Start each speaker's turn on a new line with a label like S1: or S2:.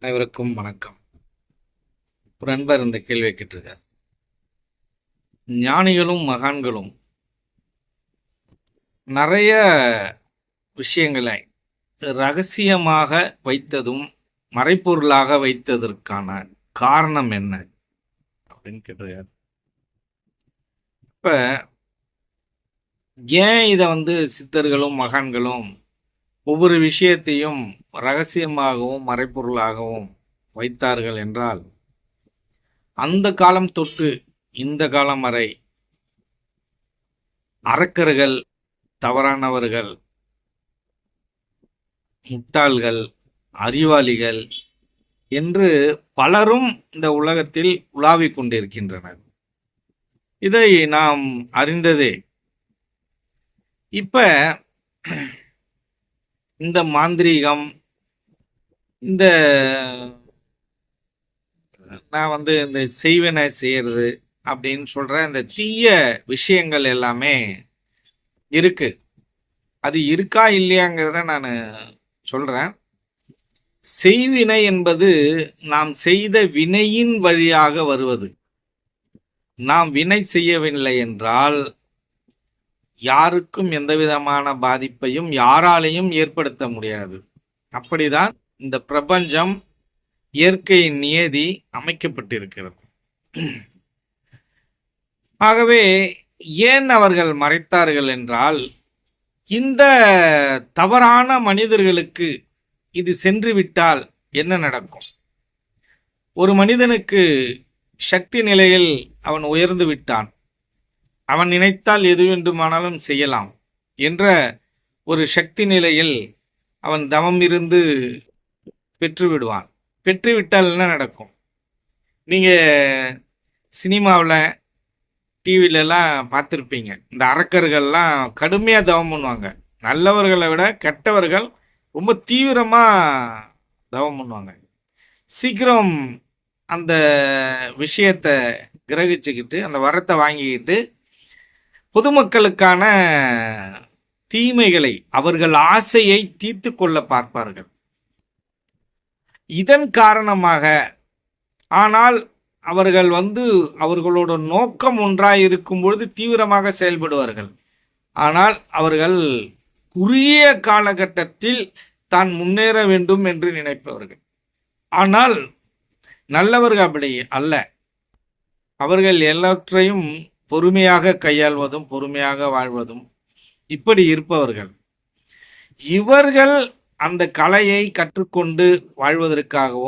S1: அனைவருக்கும் வணக்கம். ஒரு நண்பர் இந்த கேள்வியை கேட்டிருக்கார். ஞானிகளும் மகான்களும் நிறைய விஷயங்களை ரகசியமாக வைத்ததும் மறைப்பொருளாக வைத்ததற்கான காரணம் என்ன அப்படின்னு கேட்டிருக்கார். இப்ப ஏன் இதை சித்தர்களும் மகான்களும் ஒவ்வொரு விஷயத்தையும் ரகசியமாகவும் மறைப்பொருளாகவும் வைத்தார்கள் என்றால், அந்த காலம் தொட்டு இந்த காலம் வரை அரக்கர்கள், தவறானவர்கள், முட்டாள்கள், அறிவாளிகள் என்று பலரும் இந்த உலகத்தில் உலாவிக் கொண்டிருக்கின்றனர். இதை நாம் அறிந்ததே. இப்ப இந்த மாந்திரீகம், இந்த நான் இந்த செய்வன செய்யறது அப்படின்னு சொல்ற இந்த தீய விஷயங்கள் எல்லாமே இருக்கு. அது இருக்கா இல்லையாங்கிறத நான் சொல்றேன். செய்வினை என்பது நாம் செய்த வினையின் வழியாக வருவது. நாம் வினை செய்யவில்லை என்றால் யாருக்கும் எந்த விதமான பாதிப்பையும் யாராலையும் ஏற்படுத்த முடியாது. அப்படிதான் இந்த பிரபஞ்சம், இயற்கையின் நியதி அமைக்கப்பட்டிருக்கிறது. ஆகவே ஏன் அவர்கள் மறைத்தார்கள் என்றால், இந்த தவறான மனிதர்களுக்கு இது சென்று விட்டால் என்ன நடக்கும்? ஒரு மனிதனுக்கு சக்தி நிலையில் அவன் உயர்ந்து விட்டான், அவன் நினைத்தால் எது வேண்டுமானாலும் செய்யலாம் என்ற ஒரு சக்தி நிலையில் அவன் தவம் இருந்து பெற்று விடுவான். பெற்றுவிட்டால் என்ன நடக்கும்? நீங்க சினிமாவில், டிவிலெல்லாம் பார்த்துருப்பீங்க. இந்த அரக்கர்கள்லாம் கடுமையாக தவம் பண்ணுவாங்க. நல்லவர்களை விட கெட்டவர்கள் ரொம்ப தீவிரமாக தவம் பண்ணுவாங்க. சீக்கிரம் அந்த விஷயத்தை கிரகிச்சுக்கிட்டு, அந்த வரத்தை வாங்கிக்கிட்டு, பொதுமக்களுக்கான தீமைகளை, அவர்கள் ஆசையை தீர்த்து கொள்ள பார்ப்பார்கள். இதன் காரணமாக, ஆனால் அவர்கள் அவர்களோட நோக்கம் ஒன்றாய் இருக்கும் பொழுது தீவிரமாக செயல்படுவார்கள். ஆனால் அவர்கள் குறுகிய காலகட்டத்தில் தான் முன்னேற வேண்டும் என்று நினைப்பவர்கள். ஆனால் நல்லவர்கள் அப்படி அல்ல. அவர்கள் எல்லாவற்றையும் பொறுமையாக கையாள்வதும் பொறுமையாக வாழ்வதும் இப்படி இருப்பவர்கள். இவர்கள் அந்த கலையை கற்றுக்கொண்டு வாழ்வதற்காகவும்